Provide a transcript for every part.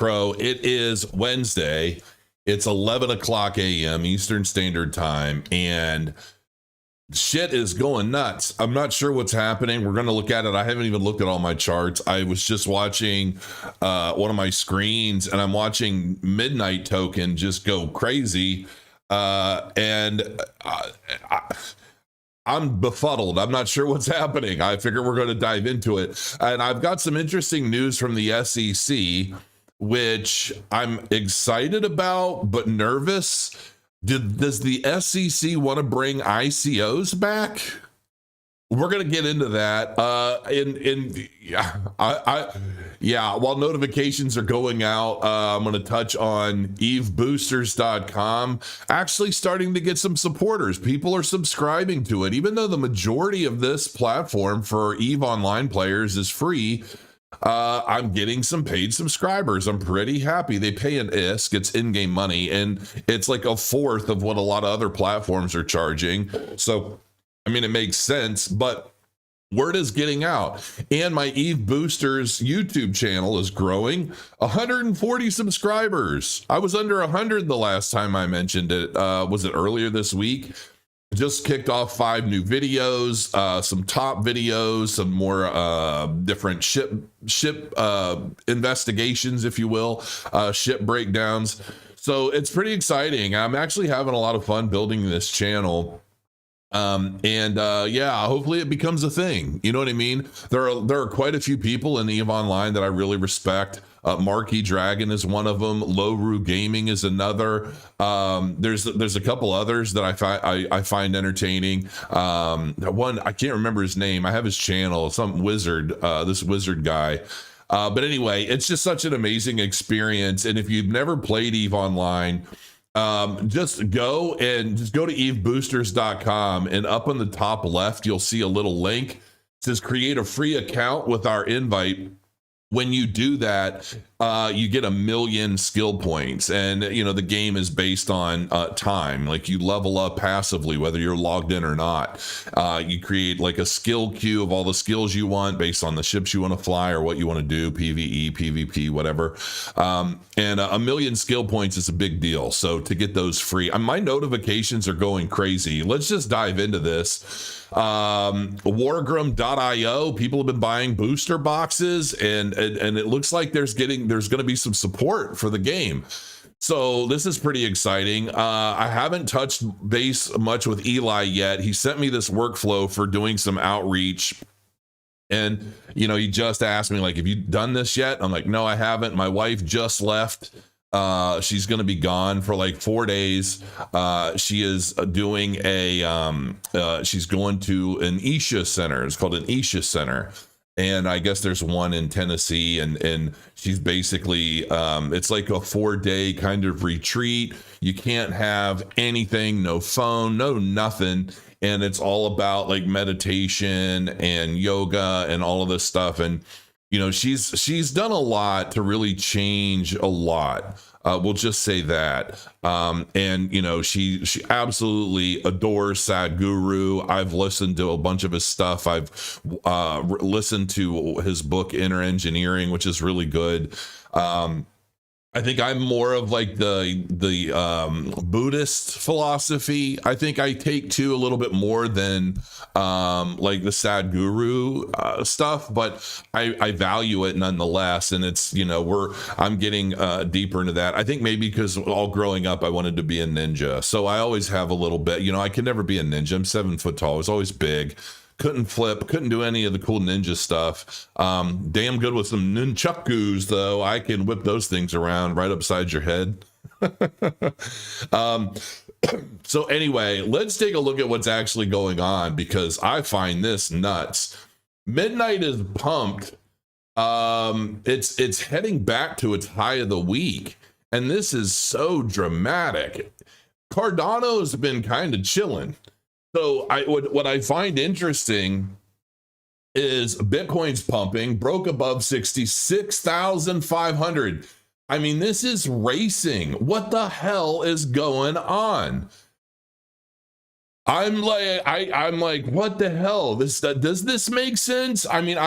Crow. It is Wednesday. It's 11 o'clock a.m. Eastern Standard Time, and shit is going nuts. I'm not sure what's happening. We're going to look at it. I haven't even looked at all my charts. I was just watching one of my screens, and I'm watching Midnight Token just go crazy. I'm befuddled. I'm not sure what's happening. I figure we're going to dive into it. And I've got some interesting news from the SEC, which I'm excited about, but nervous. Does the SEC want to bring ICOs back? We're going to get into that. While notifications are going out, I'm going to touch on eveboosters.com actually starting to get some supporters. People are subscribing to it, even though the majority of this platform for EVE Online players is free. I'm getting some paid subscribers. I'm pretty happy. They pay an ISK, it's in-game money, and it's like a fourth of what a lot of other platforms are charging. So I mean, it makes sense, but word is getting out. And my EVE Boosters YouTube channel is growing. 140 subscribers. I was under 100 the last time I mentioned it. Was it earlier this week? Just kicked off 5 new videos, some top videos, some more different ship investigations, if you will, ship breakdowns. So it's pretty exciting. I'm actually having a lot of fun building this channel. Hopefully it becomes a thing. You know what I mean? There are quite a few people in EVE Online that I really respect. Marky Dragon is one of them. Lowru Gaming is another. There's a couple others that I find entertaining. One, I can't remember his name. I have his channel, some wizard, this wizard guy. But anyway, it's just such an amazing experience. And if you've never played EVE Online, just go to eveboosters.com, and up on the top left you'll see a little link. It says create a free account with our invite. When you do that, you get 1 million skill points, and the game is based on time. Like, you level up passively whether you're logged in or not. You create like a skill queue of all the skills you want based on the ships you want to fly or what you want to do, PvE, PvP, whatever. And 1 million skill points is a big deal. So to get those free, my notifications are going crazy. Let's just dive into this. Wargrim.io, people have been buying booster boxes, and it looks like there's going to be some support for the game. So this is pretty exciting. I haven't touched base much with Eli yet. He sent me this workflow for doing some outreach, and he just asked me, like, have you done this yet? I'm like, no, I haven't. My wife just left. She's going to be gone for like 4 days. She is doing she's going to an Isha center. It's called an Isha center. And I guess there's one in Tennessee, and she's basically, it's like a 4-day kind of retreat. You can't have anything, no phone, no nothing. And it's all about like meditation and yoga and all of this stuff. And she's done a lot to really change a lot. We'll just say that. She absolutely adores Sadhguru. I've listened to a bunch of his stuff. I've listened to his book Inner Engineering, which is really good. I think I'm more of like the Buddhist philosophy. I think I take to a little bit more than like the Sadhguru stuff, but I value it nonetheless. And it's, I'm getting deeper into that. I think maybe because all growing up, I wanted to be a ninja. So I always have a little bit, I could never be a ninja. I'm 7 foot tall. I was always big. Couldn't flip, couldn't do any of the cool ninja stuff. Damn good with some nunchakus, though. I can whip those things around right upside your head. So anyway, let's take a look at what's actually going on, because I find this nuts. Midnight is pumped. It's heading back to its high of the week, and this is so dramatic. Cardano's been kind of chilling. So what I find interesting is Bitcoin's pumping, broke above 66,500. I mean, this is racing. What the hell is going on? I'm like, what the hell? Does this make sense? I mean,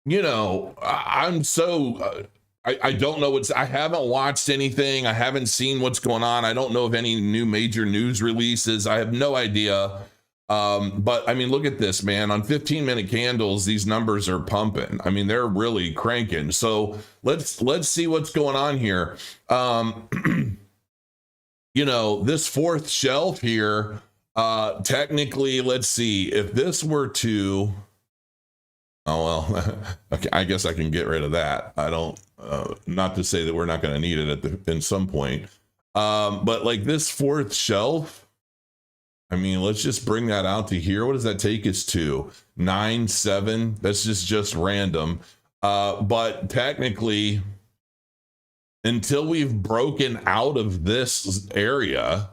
I'm so I don't know I haven't watched anything. I haven't seen what's going on. I don't know of any new major news releases. I have no idea. But I mean, look at this, man. On 15-minute candles, these numbers are pumping. I mean, they're really cranking. So let's see what's going on here. This fourth shelf here, technically, let's see if this were to, oh, well, okay, I guess I can get rid of that. I don't, not to say that we're not going to need it in some point. But like this fourth shelf, I mean, let's just bring that out to here. What does that take us to? 9, 7. That's just random. But technically, until we've broken out of this area,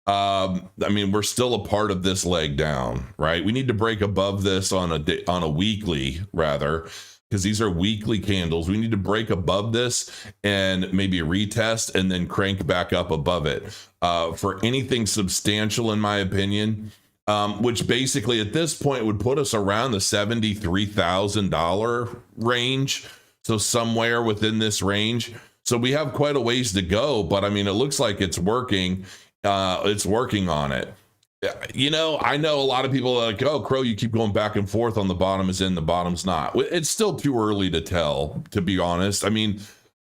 I mean, we're still a part of this leg down, right? We need to break above this on a weekly, rather, because these are weekly candles. We need to break above this and maybe retest and then crank back up above it for anything substantial, in my opinion, which basically at this point would put us around the $73,000 range. So somewhere within this range. So we have quite a ways to go, but I mean, it looks like it's working. It's working on it. I know a lot of people are like, oh, Crow, you keep going back and forth on the bottom is in, the bottom's not. It's still too early to tell, to be honest. I mean,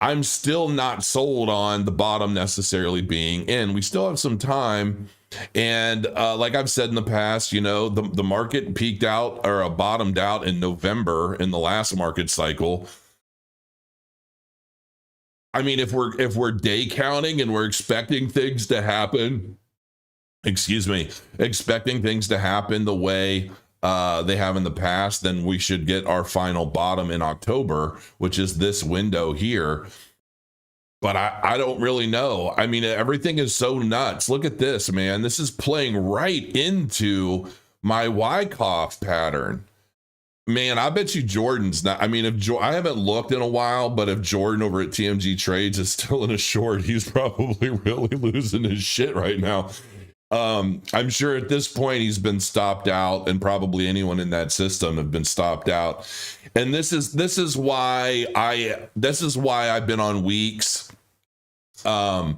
I'm still not sold on the bottom necessarily being in. We still have some time. And like I've said in the past, the market peaked out or bottomed out in November in the last market cycle. I mean, if we're day counting and we're expecting things to happen, expecting things to happen the way they have in the past, then we should get our final bottom in October, which is this window here. But I don't really know. I mean, everything is so nuts. Look at this, man. This is playing right into my Wyckoff pattern. Man, I bet you Jordan's not. I mean, I haven't looked in a while, but if Jordan over at TMG Trades is still in a short, he's probably really losing his shit right now. I'm sure at this point he's been stopped out, and probably anyone in that system have been stopped out. And this is why I've been on weeks. I've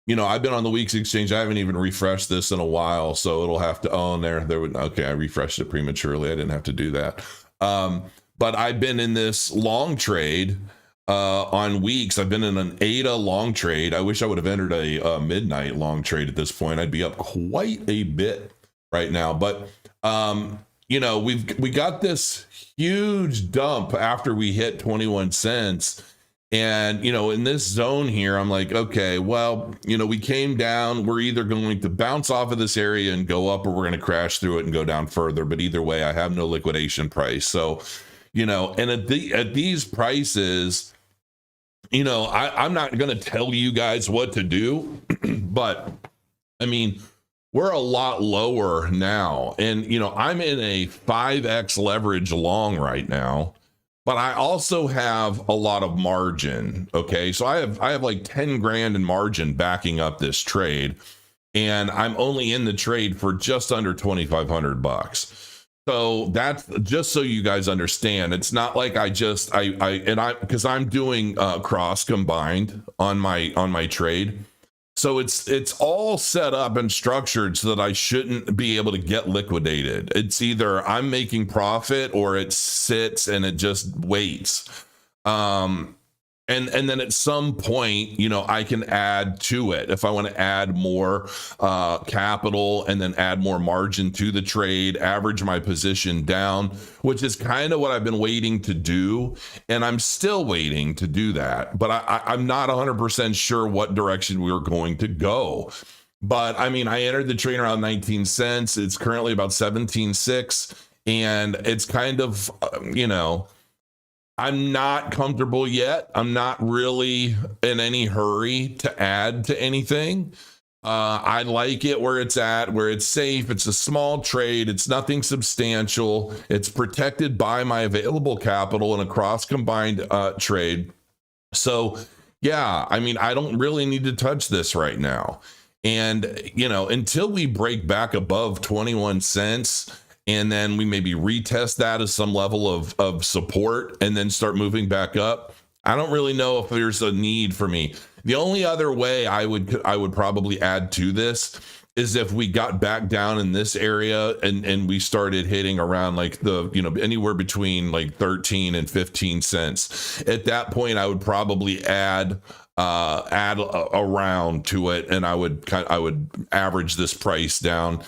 been on the weeks exchange. I haven't even refreshed this in a while, so it'll have to. Oh, okay, I refreshed it prematurely. I didn't have to do that. But I've been in this long trade on weeks. I've been in an ADA long trade. I wish I would have entered a midnight long trade at this point. I'd be up quite a bit right now. But we got this huge dump after we hit 21 cents. And, in this zone here, I'm like, okay, well, we came down. We're either going to bounce off of this area and go up, or we're going to crash through it and go down further. But either way, I have no liquidation price. So, and at these prices, I'm not going to tell you guys what to do, but I mean, we're a lot lower now. And, I'm in a 5x leverage long right now. But I also have a lot of margin. Okay. So I have like 10 grand in margin backing up this trade. And I'm only in the trade for just under $2,500. So that's just so you guys understand. It's not like because I'm doing cross combined on my trade. So it's all set up and structured so that I shouldn't be able to get liquidated. It's either I'm making profit or it sits and it just waits. And then at some point, I can add to it if I want to add more capital and then add more margin to the trade, average my position down, which is kind of what I've been waiting to do. And I'm still waiting to do that. But I'm not 100% sure what direction we're going to go. But I mean, I entered the trade around 19 cents. It's currently about 17.6. And it's kind of, I'm not comfortable yet. I'm not really in any hurry to add to anything. I like it where it's at, where it's safe. It's a small trade. It's nothing substantial. It's protected by my available capital in a cross combined trade. So, yeah, I mean, I don't really need to touch this right now. And, until we break back above 21 cents, and then we maybe retest that as some level of support and then start moving back up. I don't really know if there's a need for me. The only other way I would probably add to this is if we got back down in this area and we started hitting around like the, you know, anywhere between like 13 and 15 cents. At that point, I would probably add a round to it, and I would average this price down.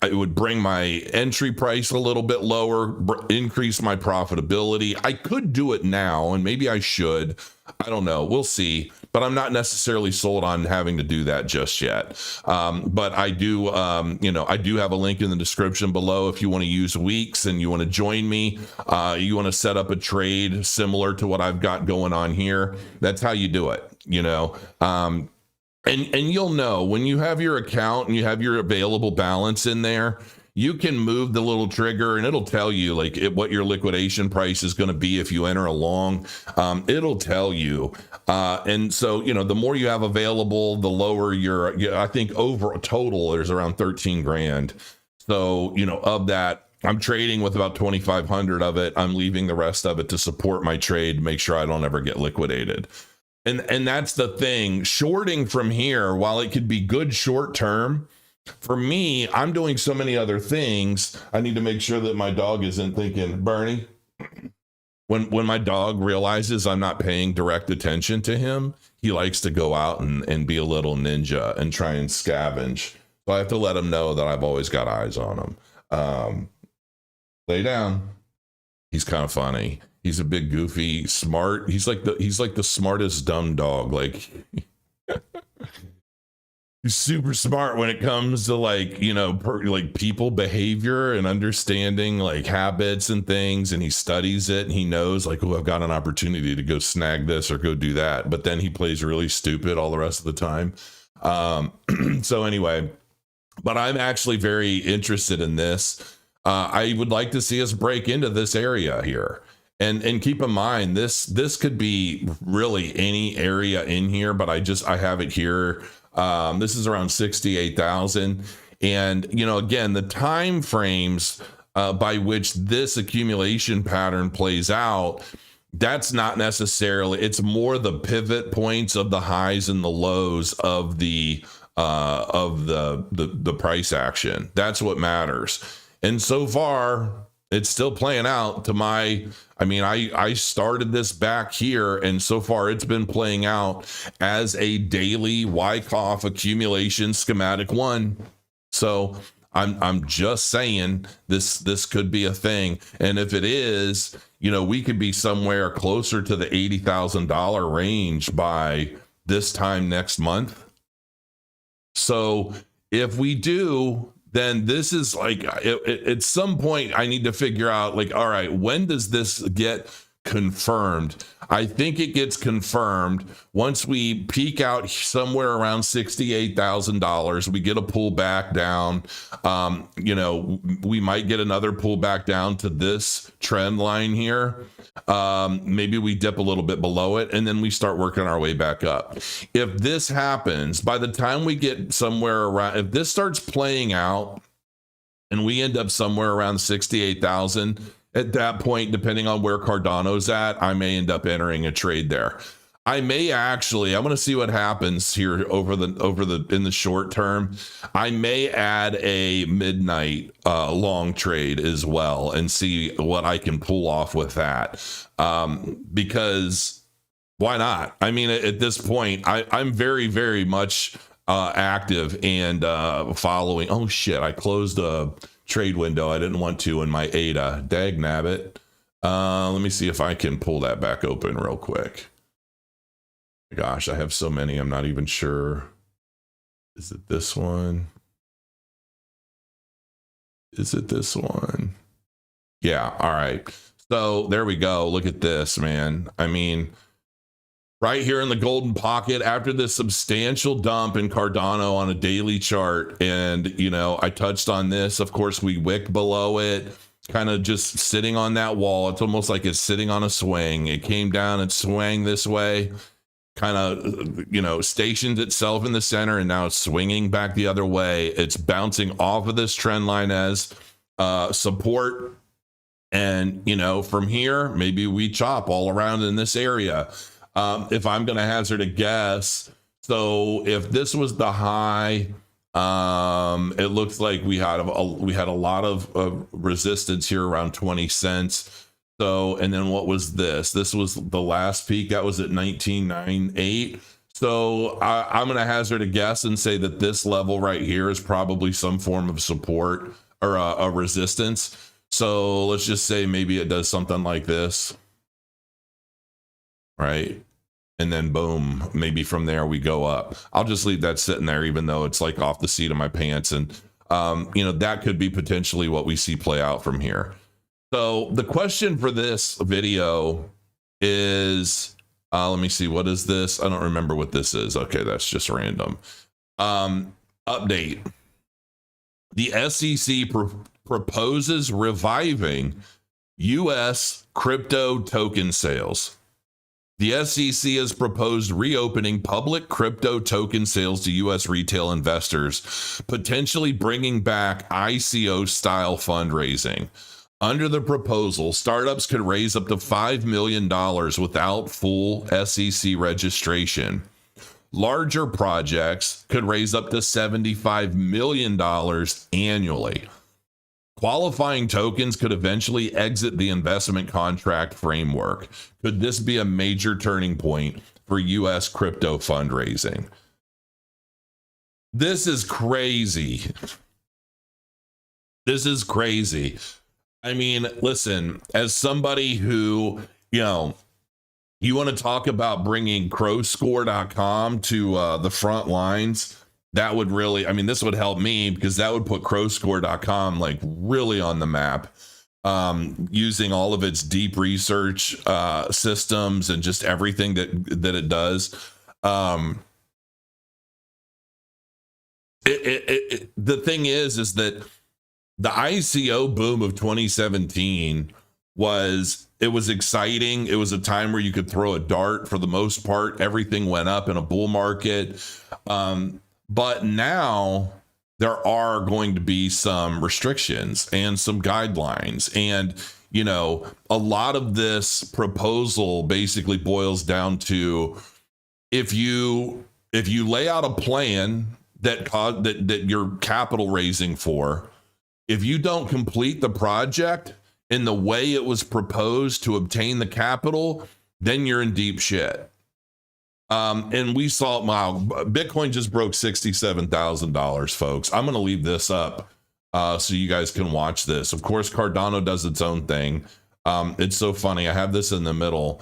It would bring my entry price a little bit lower, increase my profitability. I could do it now, and maybe I should. I don't know. We'll see. But I'm not necessarily sold on having to do that just yet. But I do, I do have a link in the description below if you want to use weeks and you want to join me. You want to set up a trade similar to what I've got going on here. That's how you do it, you know. And you'll know when you have your account and you have your available balance in there, you can move the little trigger and it'll tell you like what your liquidation price is going to be if you enter along. It'll tell you. And so, you know, the more you have available, the lower your, I think over total, there's around 13 grand. So, you know, of that, I'm trading with about 2,500 of it. I'm leaving the rest of it to support my trade, make sure I don't ever get liquidated. And that's the thing. Shorting from here, while it could be good short term, for me, I'm doing so many other things. I need to make sure that my dog isn't thinking, Bernie, when my dog realizes I'm not paying direct attention to him, he likes to go out and be a little ninja and try and scavenge. So I have to let him know that I've always got eyes on him. Lay down. He's kind of funny. He's a big, goofy, smart. He's like the smartest dumb dog. Like, he's super smart when it comes to like, you know, like people behavior and understanding like habits and things. And he studies it and he knows like, oh, I've got an opportunity to go snag this or go do that. But then he plays really stupid all the rest of the time. So anyway, but I'm actually very interested in this. I would like to see us break into this area here. And keep in mind, this could be really any area in here, but I have it here. This is around 68,000. And, you know, again, the time frames by which this accumulation pattern plays out, that's not necessarily, it's more the pivot points of the highs and the lows of the price action. That's what matters. And so far, it's still playing out to my, I mean, I started this back here, and so far it's been playing out as a daily Wyckoff accumulation schematic one. So I'm just saying this could be a thing. And if it is, you know, we could be somewhere closer to the $80,000 range by this time next month. So if we do, then this is like, at some point I need to figure out like, all right, when does this get confirmed? I think it gets confirmed once we peak out somewhere around $68,000. We get a pullback down. You know, we might get another pullback down to this trend line here. Maybe we dip a little bit below it and then we start working our way back up. If this happens, by the time we get somewhere around, if this starts playing out and we end up somewhere around 68,000, at that point, depending on where Cardano's at, I may end up entering a trade there. I may actually, I'm going to see what happens here in the short term. I may add a midnight long trade as well and see what I can pull off with that. Because why not? I mean, at this point, I'm very, very much active and following. Oh shit, I closed a trade window I didn't want to in my ADA. Dag nabbit. Let me see if I can pull that back open real quick. Gosh, I have so many, I'm not even sure. Is it this one? Is it this one? Yeah, all right. So there we go. Look at this, man. I mean, right here in the golden pocket after this substantial dump in Cardano on a daily chart. And, you know, I touched on this. Of course, we wicked below it, kind of just sitting on that wall. It's almost like it's sitting on a swing. It came down and swang this way, kind of, you know, stationed itself in the center, and now it's swinging back the other way. It's bouncing off of this trend line as support. And, you know, from here, maybe we chop all around in this area. If I'm going to hazard a guess, so if this was the high, it looks like we had a lot of resistance here around 20 cents. So, and then what was this? This was the last peak that was at 19.98. So I'm going to hazard a guess and say that this level right here is probably some form of support or a resistance. So let's just say maybe it does something like this, right? And then boom, maybe from there we go up. I'll just leave that sitting there, even though it's like off the seat of my pants. And, you know, that could be potentially what we see play out from here. So the question for this video is, let me see, what is this? I don't remember what this is. Okay, that's just random. Update. The SEC proposes reviving U.S. crypto token sales. The SEC has proposed reopening public crypto token sales to U.S. retail investors, potentially bringing back ICO-style fundraising. Under the proposal, startups could raise up to $5 million without full SEC registration. Larger projects could raise up to $75 million annually. Qualifying tokens could eventually exit the investment contract framework. Could this be a major turning point for U.S. crypto fundraising? This is crazy. This is crazy. I mean, listen, as somebody who, you know, you want to talk about bringing crowscore.com to the front lines, that would really, I mean, this would help me because that would put crowscore.com like really on the map, using all of its deep research systems and just everything that it does. The thing is that the ICO boom of 2017 was exciting. It was a time where you could throw a dart. For the most part, everything went up in a bull market. But now there are going to be some restrictions and some guidelines. And, you know, a lot of this proposal basically boils down to if you lay out a plan that you're capital raising for, if you don't complete the project in the way it was proposed to obtain the capital, then you're in deep shit. And we saw, wow, Bitcoin just broke $67,000, folks. I'm going to leave this up so you guys can watch this. Of course, Cardano does its own thing. It's so funny. I have this in the middle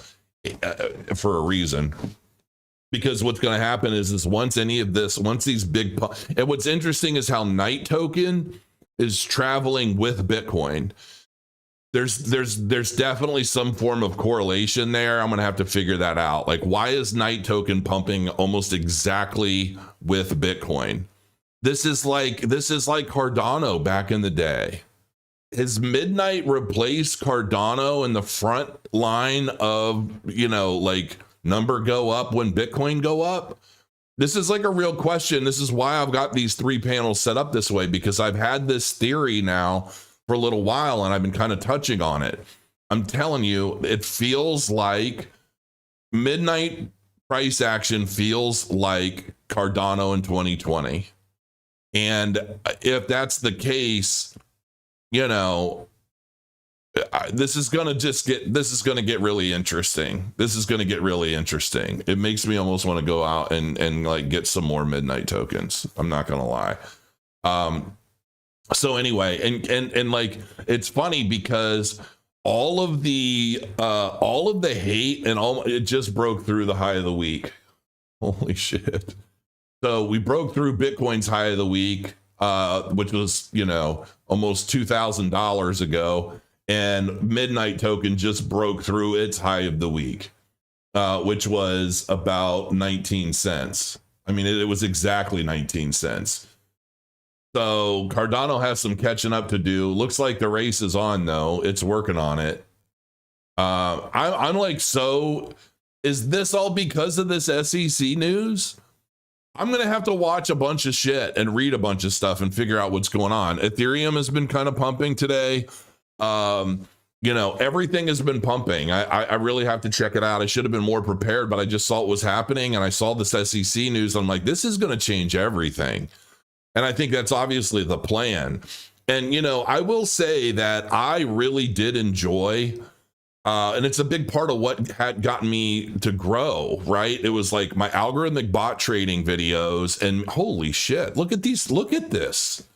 for a reason. Because what's going to happen is once these big, and what's interesting is how Night Token is traveling with Bitcoin. There's definitely some form of correlation there. I'm going to have to figure that out. Like, why is Night Token pumping almost exactly with Bitcoin? This is like Cardano back in the day. Has Midnight replaced Cardano in the front line of, you know, like number go up when Bitcoin go up? This is like a real question. This is why I've got these 3 panels set up this way, because I've had this theory now for a little while and I've been kind of touching on it. I'm telling you, it feels like Midnight price action feels like Cardano in 2020. And if that's the case, you know, this is going to get really interesting. This is going to get really interesting. It makes me almost want to go out and like get some more Midnight tokens. I'm not going to lie. So anyway, and like, it's funny because all of the hate and it just broke through the high of the week. Holy shit. So we broke through Bitcoin's high of the week, which was, you know, almost $2,000 ago. And Midnight Token just broke through its high of the week, which was about 19 cents. I mean, it was exactly 19 cents. So Cardano has some catching up to do. Looks like the race is on, though. It's working on it. I'm like, so is this all because of this SEC news? I'm going to have to watch a bunch of shit and read a bunch of stuff and figure out what's going on. Ethereum has been kind of pumping today. You know, everything has been pumping. I really have to check it out. I should have been more prepared, but I just saw what was happening and I saw this SEC news. I'm like, this is going to change everything. And I think that's obviously the plan. And, you know, I will say that I really did enjoy and it's a big part of what had gotten me to grow, right? It was like my algorithmic bot trading videos and holy shit, look at these, look at this.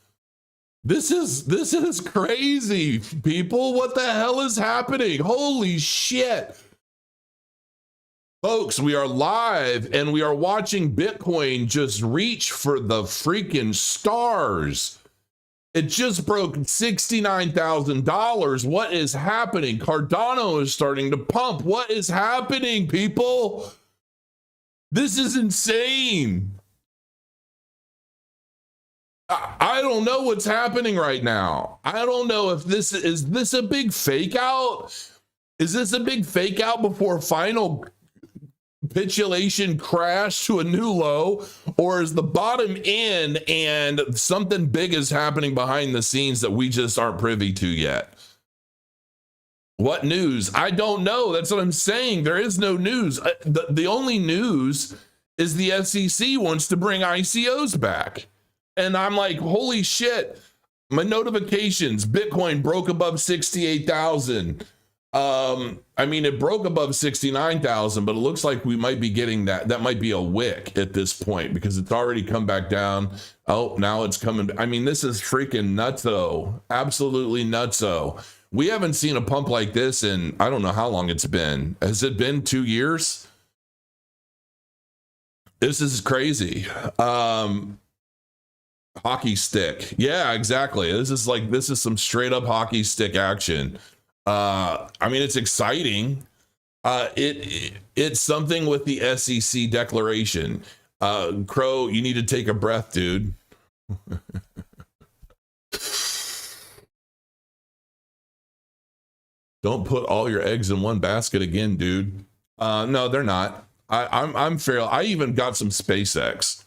This is crazy, people. What the hell is happening? Holy shit. Folks, we are live and we are watching Bitcoin just reach for the freaking stars. It just broke $69,000. What is happening? Cardano is starting to pump. What is happening, people? This is insane. I don't know what's happening right now. I don't know if this is a big fake out? Is this a big fake out before final capitulation crash to a new low, or is the bottom in and something big is happening behind the scenes that we just aren't privy to yet? What news? I don't know. That's what I'm saying. There is no news. The only news is the SEC wants to bring ICOs back. And I'm like, holy shit. My notifications, Bitcoin broke above 68,000. I mean, it broke above 69,000, but it looks like we might be getting that. That might be a wick at this point because it's already come back down. Oh, now it's coming. I mean, this is freaking nutso. Absolutely nutso. We haven't seen a pump like this in, I don't know how long it's been. Has it been 2 years? This is crazy. Hockey stick. Yeah, exactly. This is some straight up hockey stick action. I mean, it's exciting. It's something with the SEC declaration. Crow, you need to take a breath, dude. Don't put all your eggs in one basket again, dude. No, they're not. I'm fair. I even got some SpaceX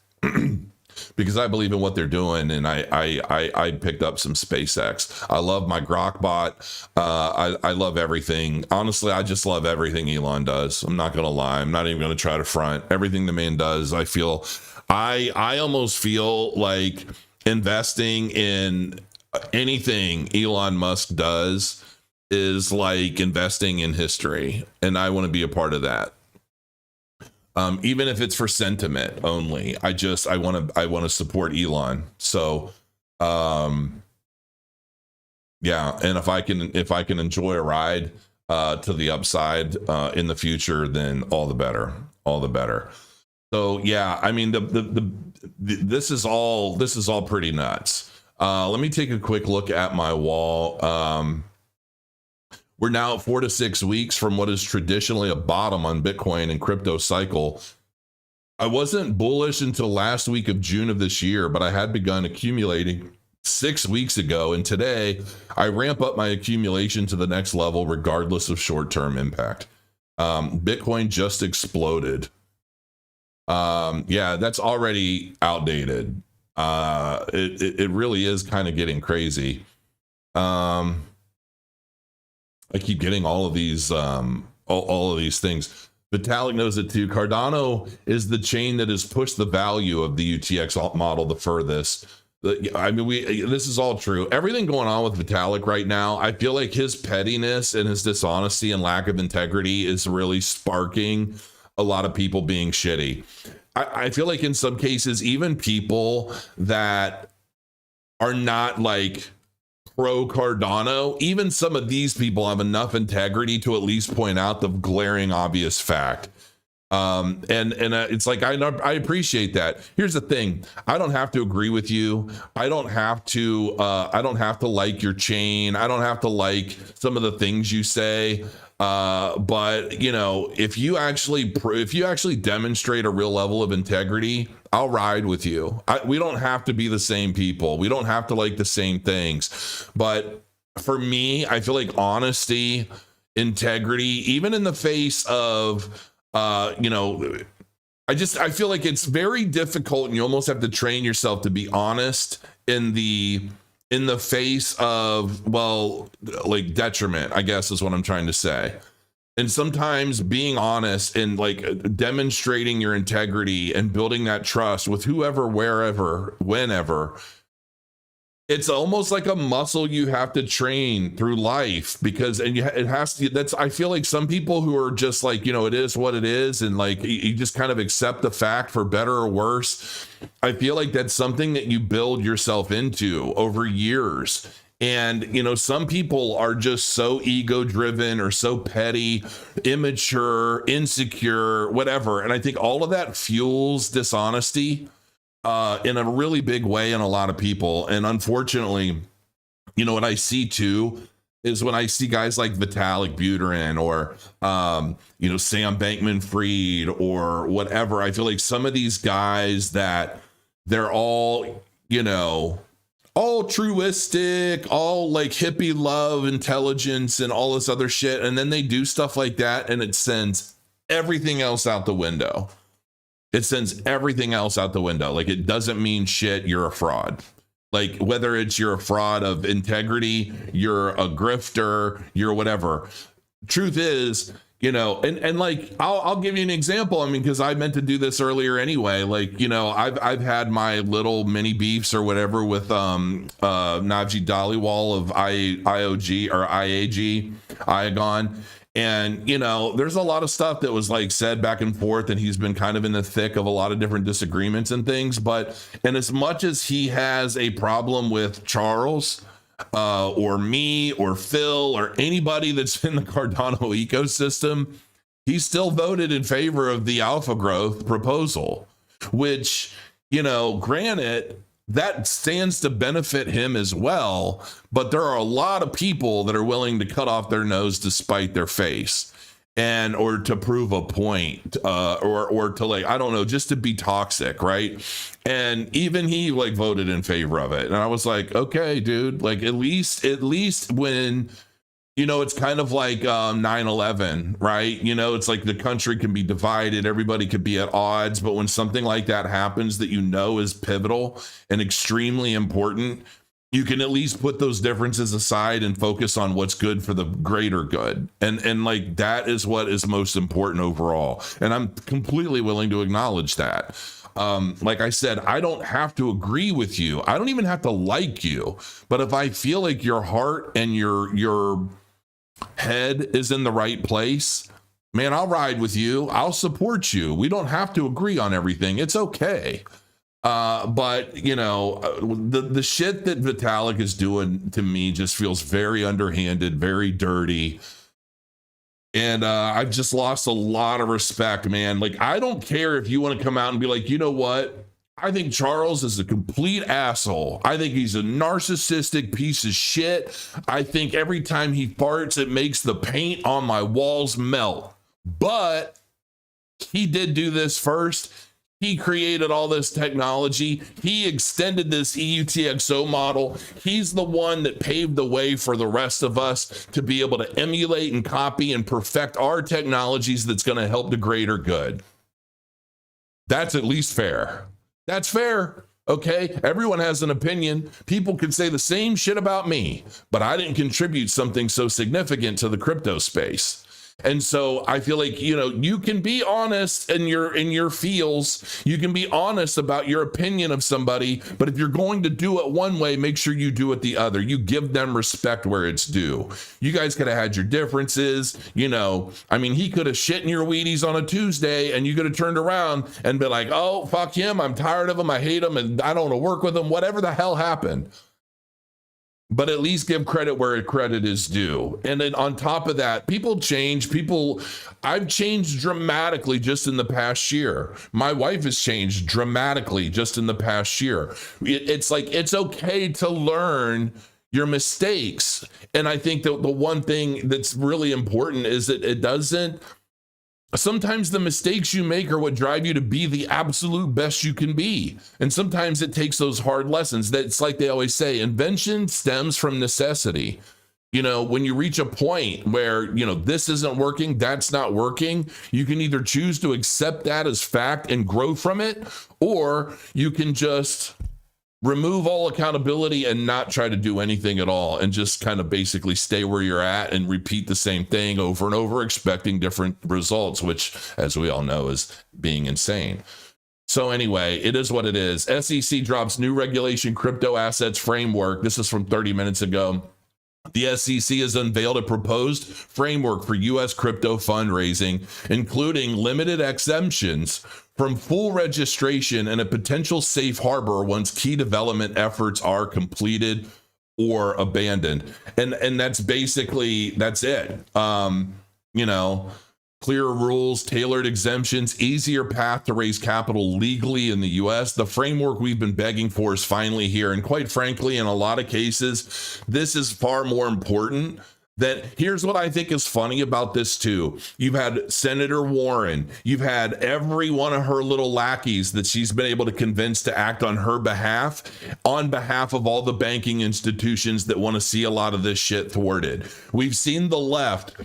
because I believe in what they're doing, and I picked up some SpaceX. I love my Grok bot. I love everything. Honestly, I just love everything Elon does. I'm not gonna lie. I'm not even gonna try to front. Everything the man does, I feel. I almost feel like investing in anything Elon Musk does is like investing in history, and I want to be a part of that. Even if it's for sentiment only, I want to support Elon. So, yeah. And if I can enjoy a ride, to the upside, in the future, then all the better, all the better. So yeah, I mean, this is all pretty nuts. Let me take a quick look at my wall. We're now at 4 to 6 weeks from what is traditionally a bottom on Bitcoin and crypto cycle. I wasn't bullish until last week of June of this year, but I had begun accumulating 6 weeks ago. And today I ramp up my accumulation to the next level, regardless of short-term impact. Bitcoin just exploded. Yeah, that's already outdated. It really is kind of getting crazy. I keep getting all of these all of these things. Vitalik knows it too. Cardano is the chain that has pushed the value of the UTX model the furthest. I mean, this is all true. Everything going on with Vitalik right now, I feel like his pettiness and his dishonesty and lack of integrity is really sparking a lot of people being shitty. I feel like in some cases, even people that are not like pro Cardano, even some of these people have enough integrity to at least point out the glaring obvious fact. It's like, I appreciate that. Here's the thing. I don't have to agree with you. I don't have to like your chain. I don't have to like some of the things you say. But you know, if you actually demonstrate a real level of integrity, I'll ride with you. We don't have to be the same people. We don't have to like the same things. But for me, I feel like honesty, integrity, even in the face of, you know, I feel like it's very difficult, and you almost have to train yourself to be honest in the face of, well, like detriment, I guess is what I'm trying to say. And sometimes being honest and like demonstrating your integrity and building that trust with whoever, wherever, whenever, it's almost like a muscle you have to train through life, because it has to, that's, I feel like some people who are just like, you know, it is what it is, and like you just kind of accept the fact for better or worse. I feel like that's something that you build yourself into over years. And, you know, some people are just so ego driven or so petty, immature, insecure, whatever. And I think all of that fuels dishonesty in a really big way in a lot of people. And unfortunately, you know, what I see too is when I see guys like Vitalik Buterin or, you know, Sam Bankman-Fried or whatever, I feel like some of these guys that they're all, you know, all truistic, all like hippie love, intelligence, and all this other shit. And then they do stuff like that, and it sends everything else out the window. It sends everything else out the window. Like, it doesn't mean shit. You're a fraud. Like, whether it's you're a fraud of integrity, you're a grifter, you're whatever. Truth is, you know, and like, I'll give you an example. I mean, because I meant to do this earlier anyway. Like, you know, I've had my little mini beefs or whatever with Najee Dhaliwal of IOG or IAG, Iagon. And, you know, there's a lot of stuff that was like said back and forth, and he's been kind of in the thick of a lot of different disagreements and things. But, and as much as he has a problem with Charles, or me or Phil or anybody that's in the Cardano ecosystem, he still voted in favor of the alpha growth proposal, which, you know, granted, that stands to benefit him as well. But there are a lot of people that are willing to cut off their nose to spite their face, and or to prove a point, or to, like, I don't know, just to be toxic, right? And even he like voted in favor of it, and I was like, okay, dude, like at least when, you know, it's kind of like 9/11, right? You know, it's like the country can be divided, everybody could be at odds, but when something like that happens that you know is pivotal and extremely important, you can at least put those differences aside and focus on what's good for the greater good. And like, that is what is most important overall. And I'm completely willing to acknowledge that. Like I said, I don't have to agree with you. I don't even have to like you. But if I feel like your heart and your head is in the right place, man, I'll ride with you. I'll support you. We don't have to agree on everything. It's okay. But you know, the shit that Vitalik is doing to me just feels very underhanded, very dirty. And I've just lost a lot of respect, man. Like, I don't care if you want to come out and be like, you know what? I think Charles is a complete asshole. I think he's a narcissistic piece of shit. I think every time he farts, it makes the paint on my walls melt. But he did do this first. He created all this technology. He extended this EUTXO model. He's the one that paved the way for the rest of us to be able to emulate and copy and perfect our technologies that's going to help the greater good. That's at least fair. That's fair. Okay, everyone has an opinion. People can say the same shit about me, but I didn't contribute something so significant to the crypto space. And so I feel like, you know, you can be honest in your feels. You can be honest about your opinion of somebody, but if you're going to do it one way, make sure you do it the other. You give them respect where it's due. You guys could have had your differences, you know. I mean, he could have shit in your Wheaties on a Tuesday, and you could have turned around and been like, oh, fuck him. I'm tired of him. I hate him, and I don't want to work with him. Whatever the hell happened. But at least give credit where credit is due. And then on top of that, people change. I've changed dramatically just in the past year. My wife has changed dramatically just in the past year. It's like, it's okay to learn your mistakes. And I think that the one thing that's really important is that it doesn't, sometimes the mistakes you make are what drive you to be the absolute best you can be. And sometimes it takes those hard lessons. That's like they always say, invention stems from necessity. You know, when you reach a point where, you know, this isn't working, that's not working, you can either choose to accept that as fact and grow from it, or you can just remove all accountability and not try to do anything at all and just kind of basically stay where you're at and repeat the same thing over and over, expecting different results, which, as we all know, is being insane. So anyway, it is what it is. SEC drops new regulation crypto assets framework. This is from 30 minutes ago. The SEC has unveiled a proposed framework for U.S. crypto fundraising, including limited exemptions from full registration and a potential safe harbor once key development efforts are completed or abandoned. And that's basically, that's it. You know, clearer rules, tailored exemptions, easier path to raise capital legally in the US. The framework we've been begging for is finally here. And quite frankly, in a lot of cases, this is far more important. That here's what I think is funny about this too. You've had Senator Warren, you've had every one of her little lackeys that she's been able to convince to act on her behalf, on behalf of all the banking institutions that want to see a lot of this shit thwarted. We've seen the left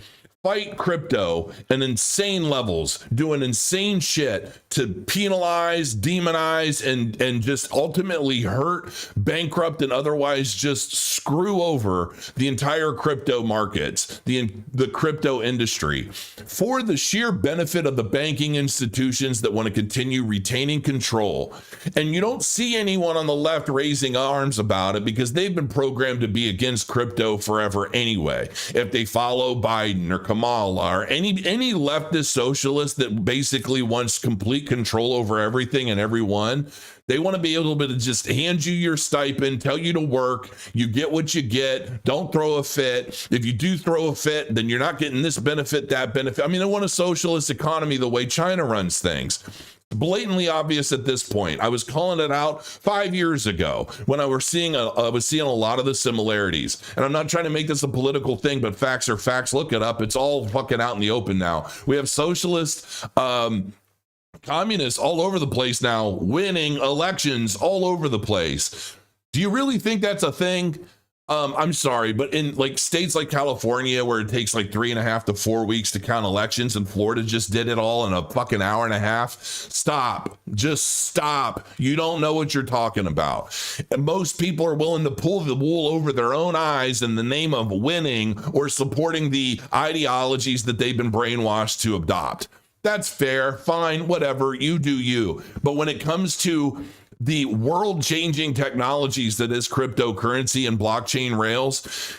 fight crypto at insane levels, doing insane shit to penalize, demonize, and just ultimately hurt, bankrupt, and otherwise just screw over the entire crypto markets, the crypto industry, for the sheer benefit of the banking institutions that want to continue retaining control. And you don't see anyone on the left raising arms about it because they've been programmed to be against crypto forever anyway. If they follow Biden or Kamala or any leftist socialist that basically wants complete control over everything and everyone, they want to be able to just hand you your stipend, tell you to work, you get what you get, don't throw a fit. If you do throw a fit, then you're not getting this benefit, that benefit. I mean, they want a socialist economy the way China runs things. Blatantly obvious at this point. I was calling it out 5 years ago when I was seeing a lot of the similarities. And I'm not trying to make this a political thing, but facts are facts. Look it up. It's all fucking out in the open now. We have socialist, communists all over the place now, winning elections all over the place. Do you really think that's a thing? I'm sorry, but in like states like California, where it takes like 3.5 to 4 weeks to count elections, and Florida just did it all in a fucking hour and a half. Stop. Just stop. You don't know what you're talking about. And most people are willing to pull the wool over their own eyes in the name of winning or supporting the ideologies that they've been brainwashed to adopt. That's fair, fine, whatever, you do you. But when it comes to the world-changing technologies that is cryptocurrency and blockchain rails,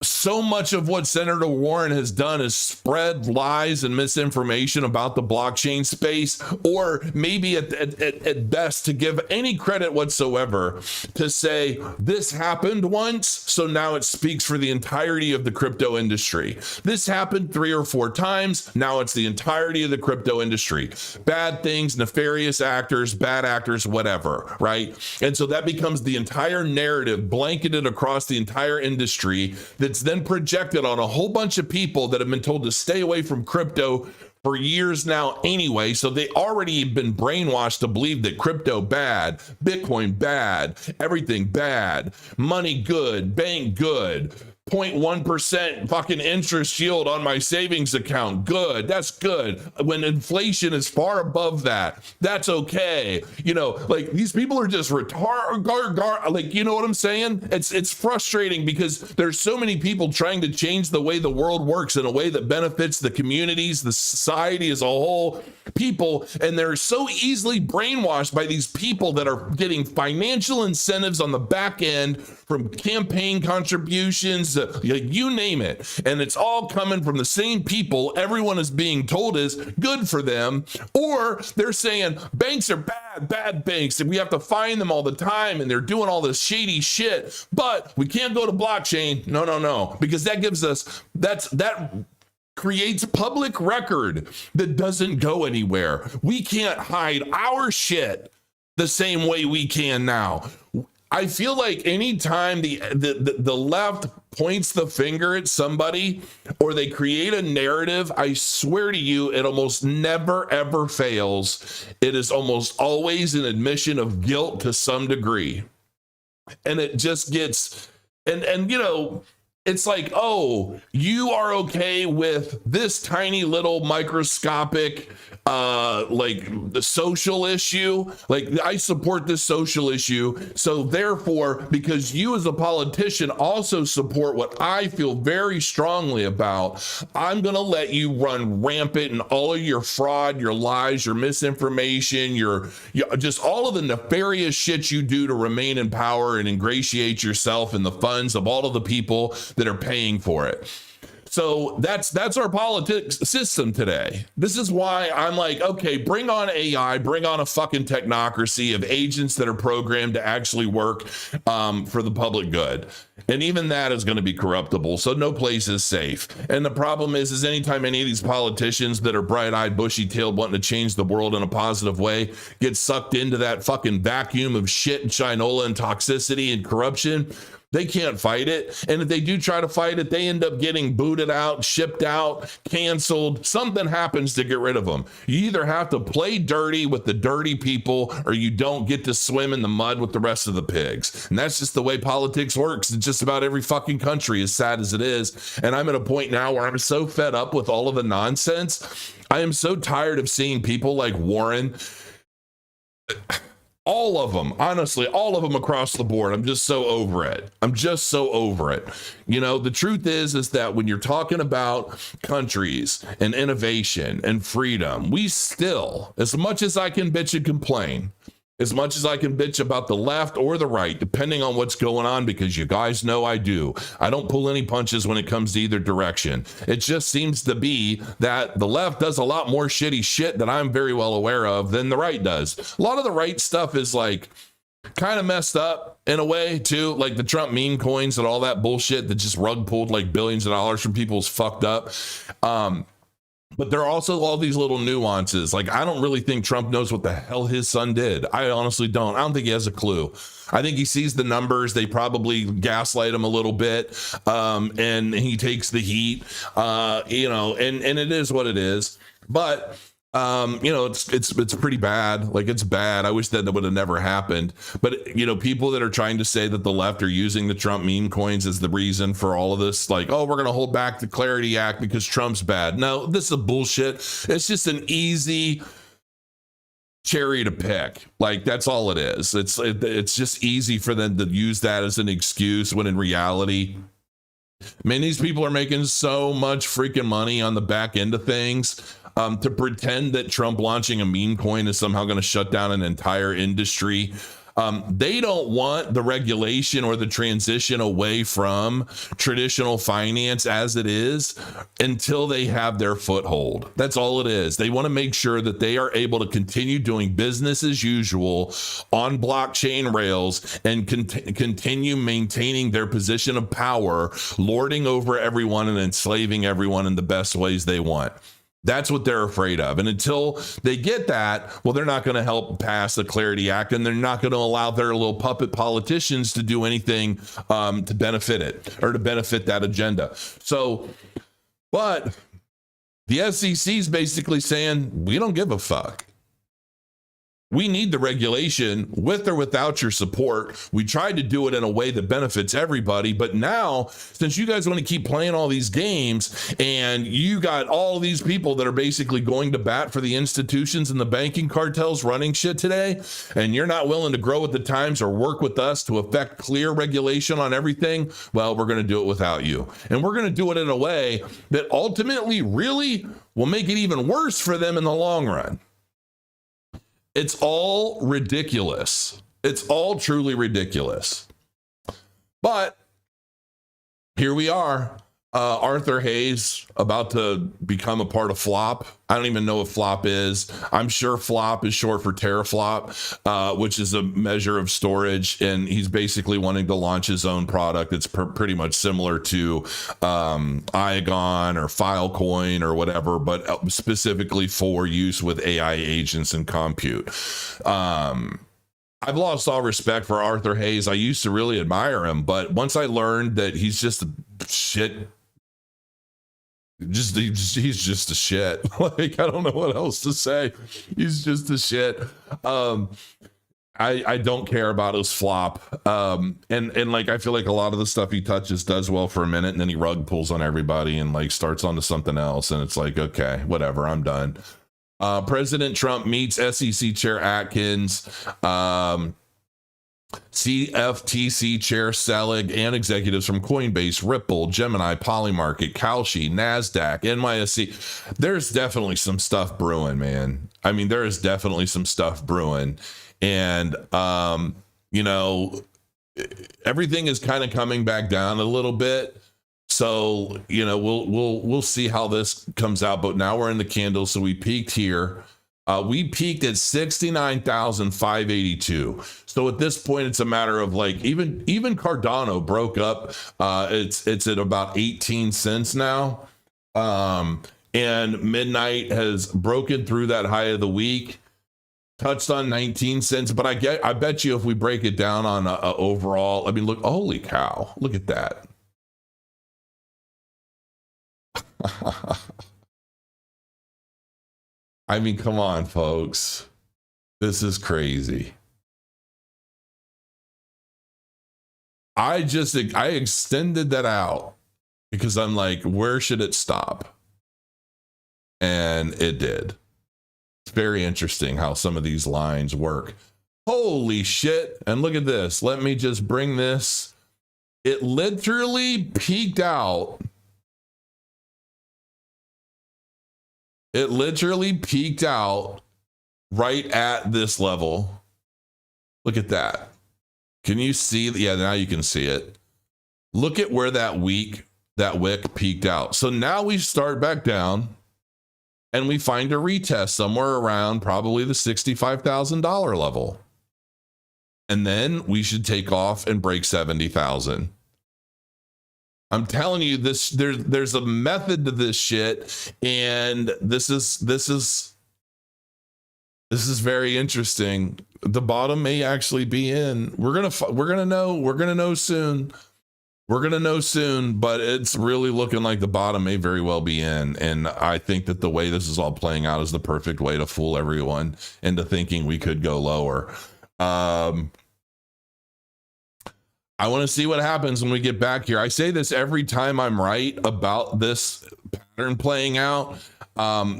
so much of what Senator Warren has done is spread lies and misinformation about the blockchain space, or maybe at best to give any credit whatsoever to say this happened once, so now it speaks for the entirety of the crypto industry. This happened 3 or 4 times, now it's the entirety of the crypto industry. Bad things, nefarious actors, bad actors, whatever, right? And so that becomes the entire narrative blanketed across the entire industry that's then projected on a whole bunch of people that have been told to stay away from crypto for years now anyway. So they already been brainwashed to believe that crypto bad, Bitcoin bad, everything bad, money good, bank good, 0.1% fucking interest yield on my savings account. Good. That's good. When inflation is far above that, that's okay. You know, like these people are just retarded. Like, you know what I'm saying? It's frustrating because there's so many people trying to change the way the world works in a way that benefits the communities, the society as a whole, people, and they're so easily brainwashed by these people that are getting financial incentives on the back end from campaign contributions, you name it. And it's all coming from the same people everyone is being told is good for them. Or they're saying banks are bad banks, and we have to find them all the time, and they're doing all this shady shit, but we can't go to blockchain. No, because that gives us, that creates public record that doesn't go anywhere. We can't hide our shit the same way we can now. I feel like anytime the left points the finger at somebody or they create a narrative, I swear to you, it almost never, ever fails. It is almost always an admission of guilt to some degree. And it just gets, and you know, It's like, oh, you are okay with this tiny little microscopic like the social issue. Like, I support this social issue, so therefore, because you as a politician also support what I feel very strongly about, I'm gonna let you run rampant in all of your fraud, your lies, your misinformation, your just all of the nefarious shit you do to remain in power and ingratiate yourself in the funds of all of the people that are paying for it. So that's our politics system today. This is why I'm like, okay, bring on AI, bring on a fucking technocracy of agents that are programmed to actually work for the public good. And even that is going to be corruptible. So no place is safe. And the problem is anytime any of these politicians that are bright-eyed, bushy-tailed, wanting to change the world in a positive way, get sucked into that fucking vacuum of shit and shinola and toxicity and corruption, they can't fight it. And if they do try to fight it, they end up getting booted out, shipped out, canceled. Something happens to get rid of them. You either have to play dirty with the dirty people, or you don't get to swim in the mud with the rest of the pigs. And that's just the way politics works in just about every fucking country, as sad as it is. And I'm at a point now where I'm so fed up with all of the nonsense. I am so tired of seeing people like Warren. All of them, honestly, all of them across the board. I'm just so over it. I'm just so over it. You know, the truth is that when you're talking about countries and innovation and freedom, we still, as much as I can bitch and complain, as much as I can bitch about the left or the right, depending on what's going on, because you guys know I do. I don't pull any punches when it comes to either direction. It just seems to be that the left does a lot more shitty shit that I'm very well aware of than the right does. A lot of the right stuff is like kind of messed up in a way too, like the Trump meme coins and all that bullshit that just rug pulled like billions of dollars from people's fucked up. But there are also all these little nuances. Like, I don't really think Trump knows what the hell his son did. I honestly don't. I don't think he has a clue. I think he sees the numbers. They probably gaslight him a little bit. And he takes the heat, you know, and it is what it is. But you know, it's pretty bad. Like, it's bad. I wish that would have never happened. But, you know, people that are trying to say that the left are using the Trump meme coins as the reason for all of this, like, oh, we're going to hold back the Clarity Act because Trump's bad. No, this is a bullshit. It's just an easy cherry to pick. Like, that's all it is. It's just easy for them to use that as an excuse when in reality, I mean, these people are making so much freaking money on the back end of things. To pretend that Trump launching a meme coin is somehow going to shut down an entire industry. They don't want the regulation or the transition away from traditional finance as it is until they have their foothold. That's all it is. They want to make sure that they are able to continue doing business as usual on blockchain rails and continue maintaining their position of power, lording over everyone and enslaving everyone in the best ways they want. That's what they're afraid of. And until they get that, well, they're not going to help pass the Clarity Act, and they're not going to allow their little puppet politicians to do anything to benefit it or to benefit that agenda. So, but the SEC is basically saying, we don't give a fuck. We need the regulation with or without your support. We tried to do it in a way that benefits everybody. But now, since you guys want to keep playing all these games and you got all these people that are basically going to bat for the institutions and the banking cartels running shit today, and you're not willing to grow with the times or work with us to effect clear regulation on everything, well, we're going to do it without you. And we're going to do it in a way that ultimately really will make it even worse for them in the long run. It's all ridiculous. It's all truly ridiculous. But here we are. Arthur Hayes about to become a part of Flop. I don't even know what Flop is. I'm sure Flop is short for teraflop, which is a measure of storage. And he's basically wanting to launch his own product. It's pretty much similar to Igon or Filecoin or whatever, but specifically for use with AI agents and compute. I've lost all respect for Arthur Hayes. I used to really admire him, but once I learned that he's just a shit, he's just a shit. Like, I don't know what else to say. He's just a shit. I don't care about his flop. And like I feel like a lot of the stuff he touches does well for a minute, and then he rug pulls on everybody and like starts onto something else, and it's like, okay, whatever, I'm done. President Trump meets SEC Chair Atkins, CFTC Chair Selig, and executives from Coinbase, Ripple, Gemini, Polymarket, Kalsi, NASDAQ, NYSE. There's definitely some stuff brewing, man. I mean, there is definitely some stuff brewing. And, you know, everything is kind of coming back down a little bit. So, you know, we'll see how this comes out. But now we're in the candle. So we peaked here. We peaked at 69,582. So at this point, it's a matter of like even Cardano broke up. It's at about 18 cents now. And Midnight has broken through that high of the week, touched on 19 cents. But I bet you if we break it down on a overall, I mean, look, holy cow, look at that. I mean, come on, folks. This is crazy. I extended that out because I'm like, where should it stop? And it did. It's very interesting how some of these lines work. Holy shit. And look at this. Let me just bring this. It literally peaked out. It literally peaked out right at this level. Look at that. Can you see? Yeah, now you can see it. Look at where that wick peaked out. So now we start back down and we find a retest somewhere around probably the $65,000 level. And then we should take off and break 70,000. I'm telling you this, there's a method to this shit, and this is very interesting. The bottom may actually be in. We're gonna know soon. We're gonna know soon, but it's really looking like the bottom may very well be in. And I think that the way this is all playing out is the perfect way to fool everyone into thinking we could go lower. I want to see what happens when we get back here. I say this every time I'm right about this pattern playing out.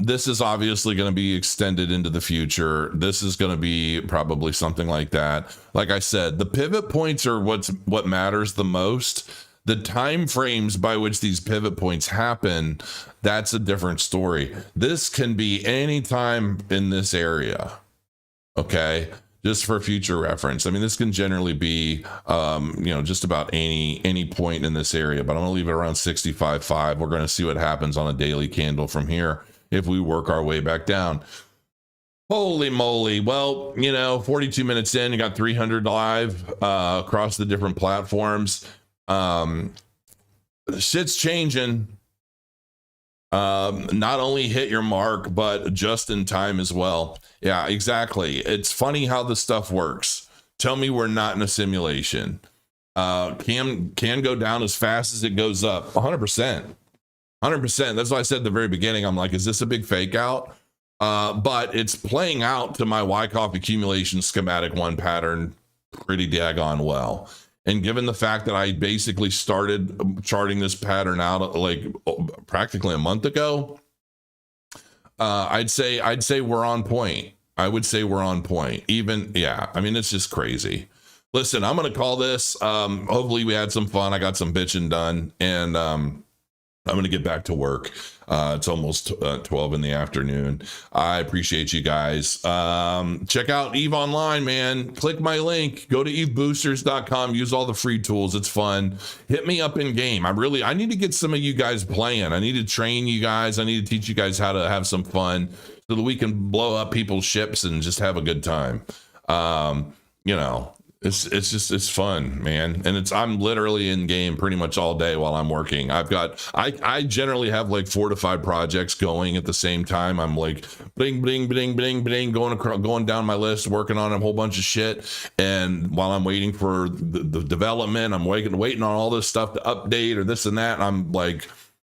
This is obviously going to be extended into the future. This is going to be probably something like that. Like I said, the pivot points are what matters the most. The time frames by which these pivot points happen, that's a different story. This can be any time in this area. Okay. Just for future reference. I mean, this can generally be, just about any point in this area, but I'm going to leave it around 65.5. We're going to see what happens on a daily candle from here if we work our way back down. Holy moly. Well, 42 minutes in, you got 300 live across the different platforms. Shit's changing. Not only hit your mark, but just in time as well. Yeah, exactly. It's funny how this stuff works. Tell me we're not in a simulation. Can go down as fast as it goes up. 100%. 100%. That's why I said at the very beginning, I'm like, is this a big fake out? But it's playing out to my Wyckoff accumulation schematic 1 pattern pretty daggone well. And given the fact that I basically started charting this pattern out like practically a month ago, I'd say we're on point. I would say we're on point. I mean, it's just crazy. Listen, I'm going to call this. Hopefully we had some fun. I got some bitching done, and I'm going to get back to work. It's almost 12 in the afternoon. I appreciate you guys. Check out Eve Online, man. Click my link. Go to eveboosters.com. Use all the free tools. It's fun. Hit me up in game. I need to get some of you guys playing. I need to train you guys. I need to teach you guys how to have some fun so that we can blow up people's ships and just have a good time. It's fun, man. And I'm literally in game pretty much all day while I'm working. I generally have like 4 to 5 projects going at the same time. I'm like bling, bling, bling, bling, bling, going down my list, working on a whole bunch of shit. And while I'm waiting for the development, I'm waiting on all this stuff to update or this and that. I'm like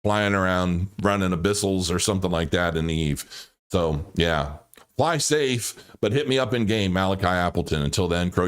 flying around running abyssals or something like that in Eve. So yeah, Fly safe, but hit me up in game, Malachi Appleton. Until then, crow